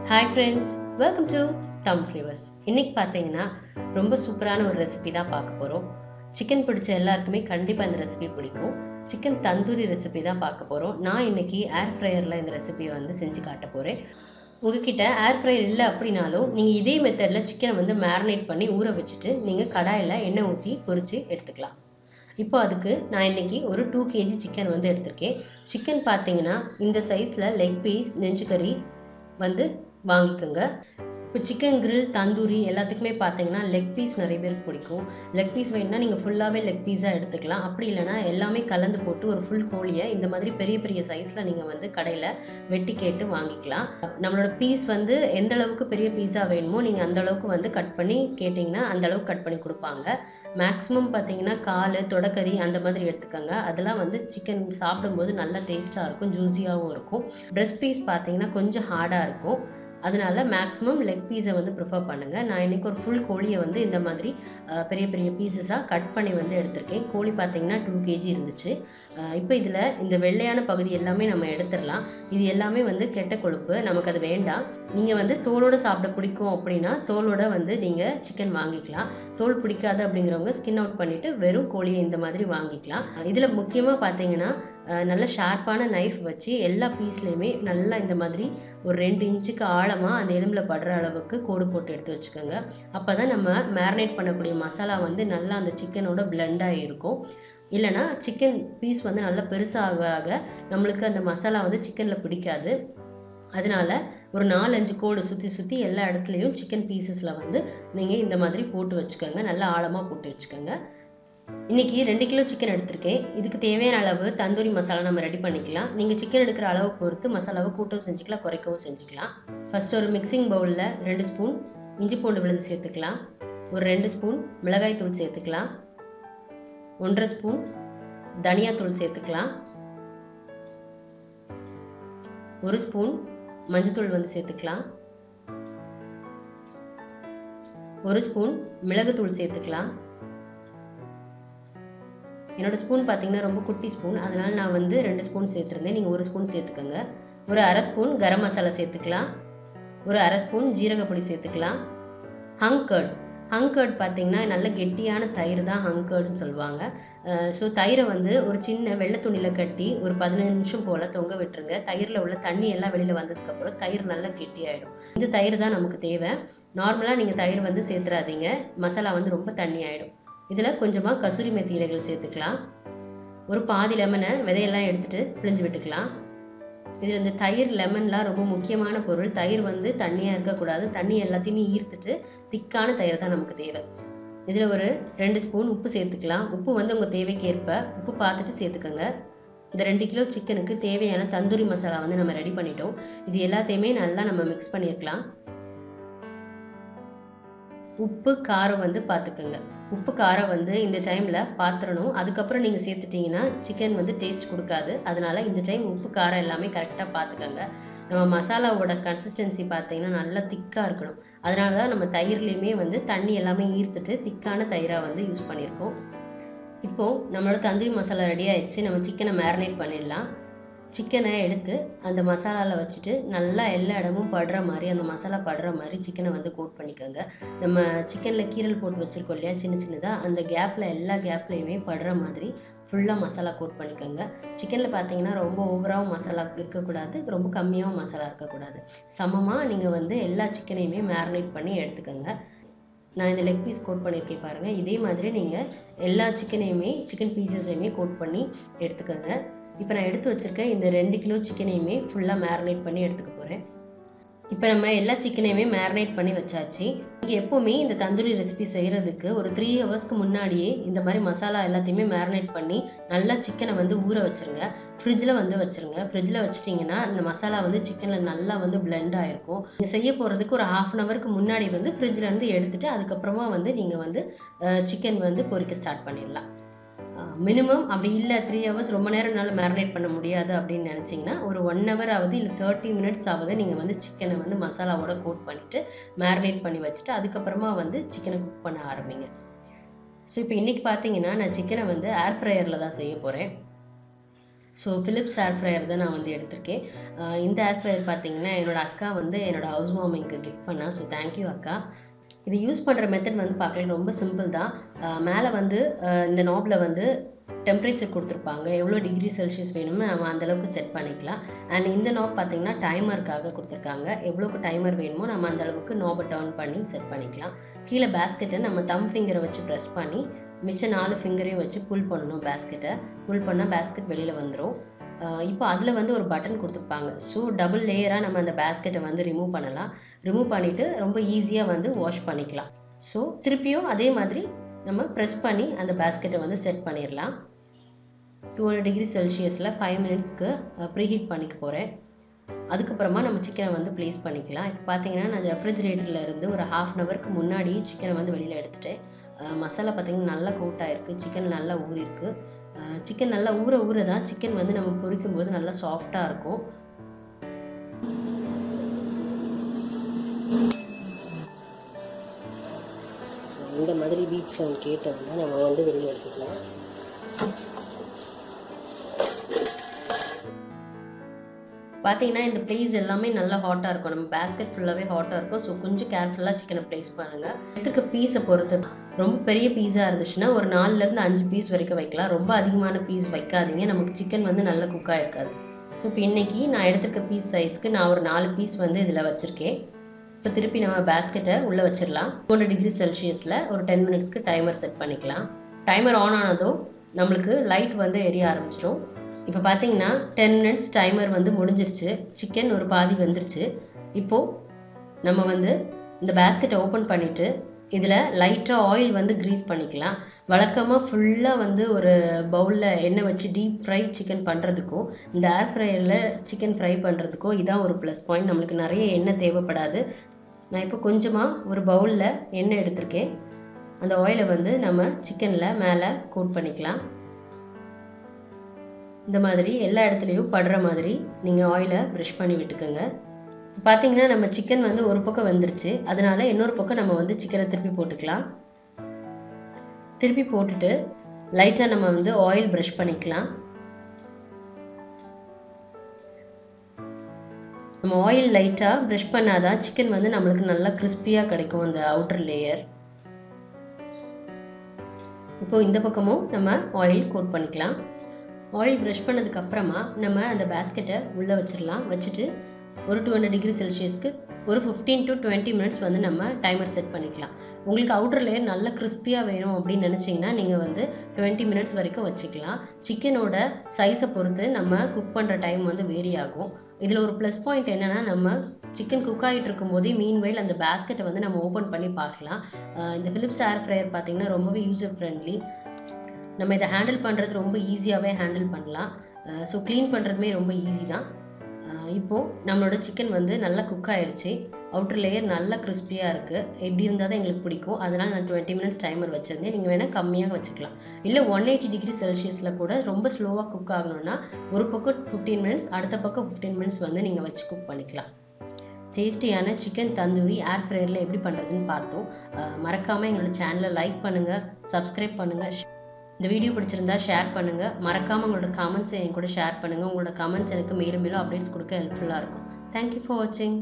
Hi friends, welcome to டம் flavours. இன்னைக்கு பார்த்தீங்கன்னா ரொம்ப சூப்பரான ஒரு ரெசிபி தான் பார்க்க போகிறோம். சிக்கன் பிடிச்ச எல்லாருக்குமே கண்டிப்பாக இந்த ரெசிபி பிடிக்கும். சிக்கன் தந்தூரி ரெசிபி தான் பார்க்க போகிறோம். நான் இன்னைக்கு ஏர் ஃப்ரையரில் இந்த ரெசிபியை வந்து செஞ்சு காட்ட போகிறேன். உங்ககிட்ட ஏர் ஃப்ரையர் இல்லை அப்படின்னாலும் நீங்கள் இதே மெத்தடில் சிக்கனை வந்து மேரினேட் பண்ணி ஊற வச்சுட்டு நீங்கள் கடாயில் எண்ணெய் ஊற்றி பொரித்து எடுத்துக்கலாம். இப்போ அதுக்கு நான் இன்னைக்கு ஒரு 2 kg சிக்கன் வந்து எடுத்திருக்கேன். சிக்கன் பார்த்தீங்கன்னா இந்த சைஸில் லெக் பீஸ், நெஞ்சுக்கறி வந்து வாங்கிக்கோங்க. இப்போ சிக்கன் கிரில், தந்தூரி எல்லாத்துக்குமே பார்த்தீங்கன்னா லெக் பீஸ் நிறைய பேருக்கு பிடிக்கும். லெக் பீஸ் வேணும்னா நீங்கள் ஃபுல்லாகவே லெக் பீஸாக எடுத்துக்கலாம். அப்படி இல்லைனா எல்லாமே கலந்து போட்டு ஒரு ஃபுல் கோழியை இந்த மாதிரி பெரிய பெரிய சைஸில் நீங்கள் வந்து கடையில் வெட்டி கேட்டு வாங்கிக்கலாம். நம்மளோட பீஸ் வந்து எந்த அளவுக்கு பெரிய பீஸாக வேணுமோ நீங்கள் அந்த அளவுக்கு வந்து கட் பண்ணி கேட்டிங்கன்னா அந்த அளவுக்கு கட் பண்ணி கொடுப்பாங்க. மேக்ஸிமம் பார்த்தீங்கன்னா கால், தொடக்கறி அந்த மாதிரி எடுத்துக்கோங்க. அதெல்லாம் வந்து சிக்கன் சாப்பிடும்போது நல்லா டேஸ்ட்டாக இருக்கும், ஜூஸியாகவும் இருக்கும். பிரெஸ்ட் பீஸ் பார்த்தீங்கன்னா கொஞ்சம் ஹார்டாக இருக்கும். அதனால மேக்ஸிமம் லெக் பீஸை வந்து ப்ரிஃபர் பண்ணுங்கள். நான் இன்றைக்கி ஒரு ஃபுல் கோழியை வந்து இந்த மாதிரி பெரிய பெரிய பீசஸாக கட் பண்ணி வந்து எடுத்திருக்கேன். கோழி பார்த்தீங்கன்னா 2 kg இருந்துச்சு. இப்போ இதில் இந்த வெள்ளையான பகுதி எல்லாமே நம்ம எடுத்துடலாம். இது எல்லாமே வந்து கெட்ட கொழுப்பு, நமக்கு அது வேண்டாம். நீங்கள் வந்து தோலோடு சாப்பிட பிடிக்கும் அப்படின்னா தோலோட வந்து நீங்கள் சிக்கன் வாங்கிக்கலாம். தோல் பிடிக்காது அப்படிங்கிறவங்க ஸ்கின் அவுட் பண்ணிவிட்டு வெறும் கோழியை இந்த மாதிரி வாங்கிக்கலாம். இதில் முக்கியமாக பார்த்தீங்கன்னா நல்ல ஷார்ப்பான நைஃப் வச்சு எல்லா பீஸ்லேயுமே நல்லா இந்த மாதிரி ஒரு 2 இன்ச்சுக்கு ஆழமாக அந்த எலும்பில் படுற அளவுக்கு கோடு போட்டு எடுத்து வச்சுக்கோங்க. அப்போ தான் நம்ம மேரினேட் பண்ணக்கூடிய மசாலா வந்து நல்லா அந்த சிக்கனோட பிளெண்டாக இருக்கும். இல்லைனா சிக்கன் பீஸ் வந்து நல்லா பெருசாக ஆக நம்மளுக்கு அந்த மசாலா வந்து சிக்கனில் பிடிக்காது. அதனால ஒரு 4-5 கோடு சுற்றி சுற்றி எல்லா இடத்துலையும் சிக்கன் பீசஸில் வந்து நீங்கள் இந்த மாதிரி போட்டு வச்சுக்கோங்க. நல்லா ஆழமாக போட்டு வச்சுக்கோங்க. இன்னைக்கு 2 கிலோ சிக்கன் எடுத்திருக்கேன். இதுக்கு தேவையான அளவு தந்தூரி மசாலா நம்ம ரெடி பண்ணிக்கலாம். நீங்கள் சிக்கன் எடுக்கிற அளவு பொறுத்து மசாலாவை கூட்டவும் செஞ்சுக்கலாம், குறைக்கவும் செஞ்சுக்கலாம். ஃபர்ஸ்ட் ஒரு மிக்சிங் பவுலில் 2 ஸ்பூன் இஞ்சி பூண்டு விழுது சேர்த்துக்கலாம். ஒரு 2 ஸ்பூன் மிளகாய் தூள் சேர்த்துக்கலாம். 1.5 ஸ்பூன் தனியாத்தூள் சேர்த்துக்கலாம். 1 ஸ்பூன் மஞ்சத்தூள் வந்து சேர்த்துக்கலாம். 1 ஸ்பூன் மிளகுத்தூள் சேர்த்துக்கலாம். என்னோட ஸ்பூன் பார்த்தீங்கன்னா ரொம்ப குட்டி ஸ்பூன், அதனால நான் வந்து 2 ஸ்பூன் சேர்த்துருந்தேன். நீங்கள் 1 ஸ்பூன் சேர்த்துக்கோங்க. ஒரு 1/2 ஸ்பூன் கரம் மசாலா சேர்த்துக்கலாம். ஒரு 1/2 ஸ்பூன் ஜீரகப்பொடி சேர்த்துக்கலாம். ஹங்கர்ட் பார்த்தீங்கன்னா நல்ல கெட்டியான தயிர் தான் ஹங்கர்டுன்னு சொல்லுவாங்க. ஸோ தயிரை வந்து ஒரு சின்ன வெள்ளை துணியில் கட்டி ஒரு 15 நிமிஷம் போல் தொங்க விட்டுருங்க. தயிரில் உள்ள தண்ணி எல்லாம் வெளியில் வந்ததுக்கப்புறம் தயிர் நல்லா கெட்டியாயிடும். இந்த தயிர் தான் நமக்கு தேவை. நார்மலாக நீங்கள் தயிர் வந்து சேர்த்துறாதீங்க, மசாலா வந்து ரொம்ப தண்ணி ஆகிடும். இதில் கொஞ்சமாக கசூரி மெத்தி இலைகள் சேர்த்துக்கலாம். ஒரு பாதி லெமனை விதையெல்லாம் எடுத்துகிட்டு பிழிஞ்சு விட்டுக்கலாம். இது வந்து தயிர், லெமன்லாம் ரொம்ப முக்கியமான பொருள். தயிர் வந்து தண்ணியாக இருக்கக்கூடாது. தண்ணி எல்லாத்தையுமே ஈர்த்துட்டு திக்கான தயிர் தான் நமக்கு தேவை. இதில் ஒரு 2 ஸ்பூன் உப்பு சேர்த்துக்கலாம். உப்பு வந்து உங்கள் தேவைக்கேற்ப உப்பு பார்த்துட்டு சேர்த்துக்கோங்க. இந்த 2 கிலோ சிக்கனுக்கு தேவையான தந்தூரி மசாலா வந்து நம்ம ரெடி பண்ணிட்டோம். இது எல்லாத்தையுமே நல்லா நம்ம மிக்ஸ் பண்ணியிருக்கலாம். உப்பு, காரம் வந்து பார்த்துக்கோங்க. உப்பு, காரம் வந்து இந்த டைமில் பார்த்துடணும். அதுக்கப்புறம் நீங்கள் சேர்த்துட்டிங்கன்னா சிக்கன் வந்து டேஸ்ட் கொடுக்காது. அதனால் இந்த டைம் உப்பு, காரம் எல்லாமே கரெக்டாக பார்த்துக்கோங்க. நம்ம மசாலாவோட கன்சிஸ்டன்சி பார்த்தீங்கன்னா நல்லா திக்காக இருக்கணும். அதனால தான் நம்ம தயிர்லேயுமே வந்து தண்ணி எல்லாமே ஈர்த்துட்டு திக்கான தயிராக வந்து யூஸ் பண்ணியிருக்கோம். இப்போது நம்மளோட தந்தூரி மசாலா ரெடி ஆயிடுச்சு. நம்ம சிக்கனை மேரினேட் பண்ணிடலாம். சிக்கனை எடுத்து அந்த மசாலாவில் வச்சுட்டு நல்லா எல்லா இடமும் படுற மாதிரி, அந்த மசாலா படுற மாதிரி சிக்கனை வந்து கோட் பண்ணிக்கோங்க. நம்ம சிக்கனில் கீரல் போட்டு வச்சுருக்கோம் இல்லையா, சின்ன சின்னதாக, அந்த கேப்பில் எல்லா கேப்லேயுமே படுற மாதிரி ஃபுல்லாக மசாலா கோட் பண்ணிக்கோங்க. சிக்கனில் பார்த்தீங்கன்னா ரொம்ப ஓவராகவும் மசாலா இருக்கக்கூடாது, ரொம்ப கம்மியாகவும் மசாலா இருக்கக்கூடாது. சமமாக நீங்கள் வந்து எல்லா சிக்கனையுமே மேரினேட் பண்ணி எடுத்துக்கோங்க. நான் இந்த லெக் பீஸ் கோட் பண்ணியிருக்கேன் பாருங்கள். இதே மாதிரி நீங்கள் எல்லா சிக்கன் பீசஸையுமே கோட் பண்ணி எடுத்துக்கோங்க. இப்போ நான் எடுத்து வச்சுருக்கேன் இந்த 2 கிலோ சிக்கனையுமே ஃபுல்லாக மேரினேட் பண்ணி எடுத்துக்க போகிறேன். இப்போ நம்ம எல்லா சிக்கனையுமே மேரினேட் பண்ணி வச்சாச்சு. நீங்கள் எப்போவுமே இந்த தந்தூரி ரெசிபி செய்கிறதுக்கு ஒரு 3 ஹவர்ஸ்க்கு முன்னாடியே இந்த மாதிரி மசாலா எல்லாத்தையுமே மேரினேட் பண்ணி நல்லா சிக்கனை வந்து ஊற வச்சுருங்க. ஃப்ரிட்ஜில் வந்து வச்சுருங்க. ஃப்ரிட்ஜில் வச்சுட்டிங்கன்னா இந்த மசாலா வந்து சிக்கனில் நல்லா வந்து பிளெண்ட் ஆகிருக்கும். நீங்கள் செய்ய போகிறதுக்கு ஒரு 1/2 அன் ஹவருக்கு முன்னாடி வந்து ஃப்ரிட்ஜிலேருந்து எடுத்துகிட்டு அதுக்கப்புறமா வந்து நீங்கள் வந்து சிக்கன் வந்து பொரிக்க ஸ்டார்ட் பண்ணிடலாம். மினிமம் அப்படி இல்லை 3 ஹவர்ஸ் ரொம்ப நேரம் என்னால் மேரினேட் பண்ண முடியாது அப்படின்னு நினச்சிங்கன்னா ஒரு 1 ஹவர் ஆகுது, இல்லை 30 மினிட்ஸ் ஆகுது நீங்கள் வந்து சிக்கனை வந்து மசாலாவோட கோட் பண்ணிவிட்டு மேரினேட் பண்ணி வச்சுட்டு அதுக்கப்புறமா வந்து சிக்கனை குக் பண்ண ஆரம்பிங்க. ஸோ இப்போ இன்றைக்கி பார்த்தீங்கன்னா நான் சிக்கனை வந்து ஏர் ஃப்ரையரில் தான் செய்ய போகிறேன். ஸோ ஃபிலிப்ஸ் ஏர் ஃப்ரையர் தான் நான் வந்து எடுத்திருக்கேன். இந்த ஏர் ஃப்ரையர் பார்த்தீங்கன்னா என்னோட அக்கா வந்து என்னோட ஹவுஸ் வார்மிங்க்கு கிஃப்ட் பண்ணா. ஸோ தேங்க்யூ அக்கா. இது யூஸ் பண்ணுற மெத்தட் வந்து பார்க்கலாம் ரொம்ப சிம்பிள் தான். மேலே வந்து இந்த நாப்ல வந்து டெம்பரேச்சர் கொடுத்துருப்பாங்க. எவ்வளோ டிகிரி செல்சியஸ் வேணுமோ நம்ம அந்தளவுக்கு செட் பண்ணிக்கலாம். அண்ட் இந்த நாப் பார்த்தீங்கன்னா டைமருக்காக கொடுத்துருக்காங்க. எவ்வளோக்கு டைமர் வேணுமோ நம்ம அந்தளவுக்கு நாபை டர்ன் பண்ணி செட் பண்ணிக்கலாம். கீழே பேஸ்கெட்டை நம்ம தம் ஃபிங்கரை வச்சு ப்ரெஸ் பண்ணி மிச்சம் 4 ஃபிங்கரையும் வச்சு புல் பண்ணணும். பேஸ்கெட்டை புல் பண்ணால் பேஸ்கெட் வெளியில் வந்துடும். இப்போ அதில் வந்து ஒரு பட்டன் கொடுத்துருப்பாங்க. ஸோ டபுள் லேயராக நம்ம அந்த பேஸ்கெட்டை வந்து ரிமூவ் பண்ணலாம். ரிமூவ் பண்ணிவிட்டு ரொம்ப ஈஸியாக வந்து வாஷ் பண்ணிக்கலாம். ஸோ திருப்பியும் அதே மாதிரி நம்ம ப்ரெஸ் பண்ணி அந்த பேஸ்கெட்டை வந்து செட் பண்ணிடலாம். 200 டிகிரி செல்சியஸில் 5 மினிட்ஸ்க்கு ப்ரீஹீட் பண்ணிக்க போகிறேன். அதுக்கப்புறமா நம்ம சிக்கனை வந்து ப்ளேஸ் பண்ணிக்கலாம். இப்போ பார்த்தீங்கன்னா நான் ரெஃப்ரிஜிரேட்டரில் இருந்து ஒரு 1/2 ஹவருக்கு முன்னாடி சிக்கனை வந்து வெளியில் எடுத்துட்டேன். மசாலா பார்த்தீங்கன்னா நல்லா கோட் ஆகிருக்கு. சிக்கன் நல்லா ஊறிருக்கு. சிக்கன் நல்லா ஊற தான் சிக்கன் வந்து நம்ம பொரிக்கும் போது நல்லா சாஃப்டாக இருக்கும். ஸோ இந்த மாதிரி பீட் சவுண்ட் கேட்டோம்னா நம்ம வந்து வெளியில் எடுத்துக்கலாம். பார்த்தீங்கன்னா இந்த பிளேஸ் எல்லாமே நல்லா ஹாட்டாக இருக்கும். நம்ம பேஸ்கெட் ஃபுல்லாகவே ஹாட்டாக இருக்கும். ஸோ கொஞ்சம் கேர்ஃபுல்லாக சிக்கனை ப்ளேஸ் பண்ணுங்கள். எடுத்துக்க பீஸை பொறுத்து ரொம்ப பெரிய பீஸாக இருந்துச்சுன்னா ஒரு 4லேருந்து 5 பீஸ் வரைக்கும் வைக்கலாம். ரொம்ப அதிகமான பீஸ் வைக்காதீங்க. நமக்கு சிக்கன் வந்து நல்லா குக்காக இருக்காது. ஸோ இப்போ இன்றைக்கி நான் எடுத்துருக்க பீஸ் சைஸ்க்கு நான் ஒரு 4 பீஸ் வந்து இதில் வச்சுருக்கேன். இப்போ திருப்பி நம்ம பேஸ்கெட்டை உள்ளே வச்சிடலாம். 200 டிகிரி செல்சியஸில் ஒரு 10 மினிட்ஸ்க்கு டைமர் செட் பண்ணிக்கலாம். டைமர் ஆன் ஆனதும் நம்மளுக்கு லைட் வந்து எரிய ஆரம்பிச்சிடும். இப்போ பார்த்தீங்கன்னா 10 மினிட்ஸ் டைமர் வந்து முடிஞ்சிருச்சு. சிக்கன் ஒரு பாதி வந்துருச்சு. இப்போது நம்ம வந்து இந்த பேஸ்கெட்டை ஓப்பன் பண்ணிவிட்டு இதில் லைட்டாக ஆயில் வந்து க்ரீஸ் பண்ணிக்கலாம். வழக்கமாக ஃபுல்லாக வந்து ஒரு பவுலில் எண்ணெய் வச்சு டீப் ஃப்ரை சிக்கன் பண்ணுறதுக்கும் இந்த ஏர் ஃப்ரையரில் சிக்கன் ஃப்ரை பண்ணுறதுக்கும் இதான் ஒரு ப்ளஸ் பாயிண்ட். நம்மளுக்கு நிறைய எண்ணெய் தேவைப்படாது. நான் இப்போ கொஞ்சமாக ஒரு பவுலில் எண்ணெய் எடுத்திருக்கேன். அந்த ஆயிலை வந்து நம்ம சிக்கனில் மேலே கோட் பண்ணிக்கலாம். இந்த மாதிரி எல்லா இடத்துலையும் படுற மாதிரி நீங்கள் ஆயிலை ப்ரஷ் பண்ணி விட்டுக்கோங்க. பார்த்தீங்கன்னா நம்ம சிக்கன் வந்து ஒரு பக்கம் வந்துருச்சு. அதனால இன்னொரு பக்கம் நம்ம வந்து சிக்கனை திருப்பி போட்டுக்கலாம். திருப்பி போட்டுட்டு லைட்டாக நம்ம வந்து ஆயில் ப்ரஷ் பண்ணிக்கலாம். நம்ம ஆயில் லைட்டாக ப்ரஷ் பண்ணாதான் சிக்கன் வந்து நம்மளுக்கு நல்லா கிறிஸ்பியாக கிடைக்கும் அந்த அவுட்டர் லேயர். இப்போ இந்த பக்கமும் நம்ம ஆயில் கோட் பண்ணிக்கலாம். ஆயில் ப்ரஷ் பண்ணதுக்கு அப்புறமா நம்ம அந்த பேஸ்கெட்டை உள்ளே வச்சிடலாம். வச்சுட்டு ஒரு 200 டிகிரி செல்சியஸ்க்கு ஒரு 15 to 20 மினிட்ஸ் வந்து நம்ம டைமர் செட் பண்ணிக்கலாம். உங்களுக்கு அவுட்டர் லேயர் நல்ல கிறிஸ்பியாக வேணும் அப்படின்னு நினச்சிங்கன்னா நீங்கள் வந்து 20 மினிட்ஸ் வரைக்கும் வச்சுக்கலாம். சிக்கனோட சைஸை பொறுத்து நம்ம குக் பண்ணுற டைம் வந்து வேரி ஆகும். இதில் ஒரு ப்ளஸ் பாயிண்ட் என்னென்னா நம்ம சிக்கன் குக் ஆகிட்டு இருக்கும்போதே மீன்வைல் அந்த பேஸ்கெட்டை வந்து நம்ம ஓப்பன் பண்ணி பார்க்கலாம். இந்த ஃபிலிப்ஸ் ஏர் ஃப்ரையர் பார்த்தீங்கன்னா ரொம்பவே யூசர் ஃப்ரெண்ட்லி. நம்ம இதை ஹேண்டில் பண்ணுறது ரொம்ப ஈஸியாகவே ஹேண்டில் பண்ணலாம். ஸோ க்ளீன் பண்ணுறதுமே ரொம்ப ஈஸி தான். இப்போது நம்மளோட சிக்கன் வந்து நல்லா குக் ஆயிடுச்சு. அவுட்டர் லேயர் நல்லா கிறிஸ்பியாக இருக்குது. எப்படி இருந்தால் தான் எங்களுக்கு பிடிக்கும். அதனால் நான் 20 மினிட்ஸ் டைமர் வச்சுருந்தேன். நீங்கள் வேணால் கம்மியாக வச்சுக்கலாம். இல்லை 180 டிகிரி செல்சியஸில் கூட ரொம்ப ஸ்லோவாக குக் ஆகணும்னா ஒரு பக்கம் 15 மினிட்ஸ் அடுத்த பக்கம் 15 மினிட்ஸ் வந்து நீங்கள் வச்சு குக் பண்ணிக்கலாம். டேஸ்டியான சிக்கன் தந்தூரி ஏர் ஃப்ரையரில் எப்படி பண்ணுறதுன்னு பார்த்தோம். மறக்காமல் எங்களோட சேனலை லைக் பண்ணுங்கள், சப்ஸ்கிரைப் பண்ணுங்கள். இந்த வீடியோ பிடிச்சிருந்தா ஷேர் பண்ணுங்கள். மறக்காமல் உங்களோட கமெண்ட்ஸை என் கூட ஷேர் பண்ணுங்கள். உங்களோட கமெண்ட்ஸ் எனக்கு மேலும் மேலும் அப்டேட்ஸ் கொடுக்க ஹெல்ப்ஃபுல்லாக இருக்கும். தேங்க்யூ ஃபார் வாட்சிங்.